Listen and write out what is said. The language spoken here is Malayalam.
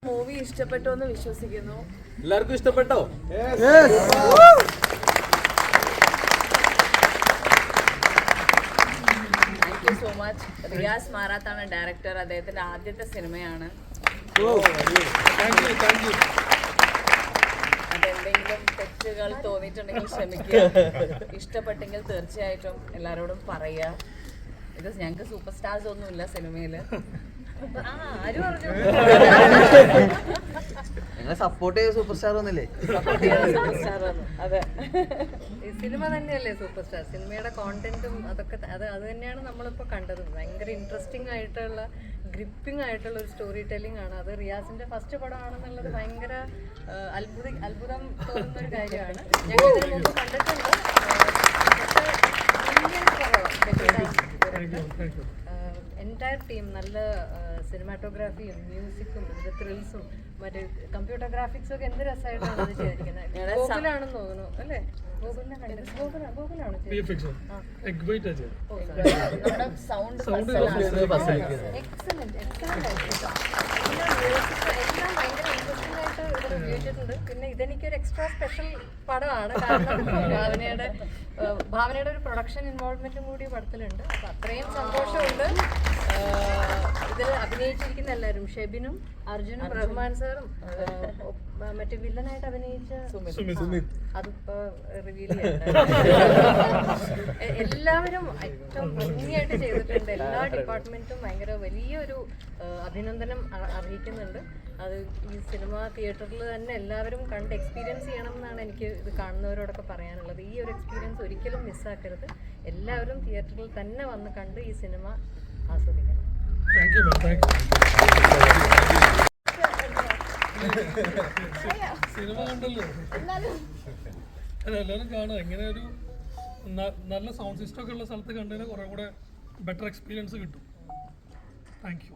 മൂവി ഇഷ്ടപ്പെട്ടു എന്ന് വിശ്വസിക്കുന്നു. എല്ലാവർക്കും ഇഷ്ടപ്പെട്ടോ? Thank you so much. Riyas മാറാത്താണ് ഡയറക്ടർ. അദ്ദേഹത്തിന്റെ ആദ്യത്തെ സിനിമയാണ്. അതെന്തെങ്കിലും തെറ്റുകൾ തോന്നിയിട്ടുണ്ടെങ്കിൽ ക്ഷമിക്കുക. ഇഷ്ടപ്പെട്ടെങ്കിൽ തീർച്ചയായിട്ടും എല്ലാവരോടും പറയുക. ബിക്കോസ് ഞങ്ങൾക്ക് സൂപ്പർ സ്റ്റാർസ് ഒന്നുമില്ല സിനിമയിൽ. ആര് പറഞ്ഞു? ഞങ്ങളെ സപ്പോർട്ട് ചെയ്ത സൂപ്പർ സ്റ്റാർ ഒന്നുമില്ലേ? അതെ, ഈ സിനിമ തന്നെയല്ലേ സൂപ്പർ സ്റ്റാർ. സിനിമയുടെ കോണ്ടന്റും അതൊക്കെ അത് തന്നെയാണ് നമ്മളിപ്പോൾ കണ്ടത്. ഭയങ്കര ഇൻട്രസ്റ്റിംഗ് ആയിട്ടുള്ള ഗ്രിപ്പിംഗ് ആയിട്ടുള്ള ഒരു സ്റ്റോറി ടെല്ലിംഗ് ആണ്. അത് റിയാസിന്റെ ഫസ്റ്റ് പടമാണെന്നുള്ളത് ഭയങ്കര അത്ഭുതം തോന്നുന്ന ഒരു കാര്യമാണ്. ഞങ്ങൾ ഇതിനു മുമ്പ് കണ്ടിട്ടുണ്ട്. എൻറ്റയർ ടീം നല്ല സിനിമാറ്റോഗ്രാഫിയും മ്യൂസിക്കും ത്രിൽസും മറ്റേ കമ്പ്യൂട്ടർ ഗ്രാഫിക്സും ഒക്കെ എന്ത് രസമായിട്ടാണ് അത് ചെയ്തിരിക്കുന്നത്. ഗോകുലാണെന്ന് തോന്നുന്നു അല്ലേ? ഗോകുലാണ് സൗണ്ട് എക്സലന്റ് ആയിട്ട് എല്ലാം ഭയങ്കര ഇൻട്രസ്റ്റിംഗ് ആയിട്ട് ഇവിടെ ഉപയോഗിച്ചിട്ടുണ്ട്. പിന്നെ ഇതെനിക്കൊരു എക്സ്ട്രാ സ്പെഷ്യൽ പടമാണ്. കാരണം ഭാവനയുടെ ഒരു പ്രൊഡക്ഷൻ ഇൻവോൾവ്മെന്റും കൂടി പടത്തിലുണ്ട്. അപ്പൊ അത്രയും സന്തോഷമുണ്ട്. ഇതിൽ അഭിനയിച്ചിരിക്കുന്ന എല്ലാവരും, ഷെബിനും അർജുനും റഹ്മാൻ സാറും മറ്റേ വില്ലനായിട്ട് അഭിനയിച്ച അതിപ്പോ റിവീൽ ചെയ്യണ്ട. എല്ലാവരും ഏറ്റവും ഭംഗിയായിട്ട് ചെയ്തിട്ടുണ്ട്. എല്ലാ ഡിപ്പാർട്ട്മെന്റും ഭയങ്കര വലിയൊരു അഭിനന്ദനം അർഹിക്കുന്നുണ്ട്. അത് ഈ സിനിമ തിയേറ്ററിൽ തന്നെ എല്ലാവരും കണ്ട് എക്സ്പീരിയൻസ് ചെയ്യണം എന്നാണ് എനിക്ക് ഇത് കാണുന്നവരോടൊക്കെ പറയാനുള്ളത്. ഈ ഒരു എക്സ്പീരിയൻസ് ഒരിക്കലും മിസ്സാക്കരുത്. എല്ലാവരും തിയേറ്ററിൽ തന്നെ വന്ന് കണ്ട് ഈ സിനിമ ആസ്വദിക്കണം. സിനിമ കണ്ടല്ലോ, എല്ലാവരും കാണുക. ഇങ്ങനെ ഒരു നല്ല സൗണ്ട് സിസ്റ്റം ഒക്കെ ഉള്ള സ്ഥലത്ത് കണ്ടതിന് കുറെ കൂടെ ബെറ്റർ എക്സ്പീരിയൻസ് കിട്ടും. Thank you.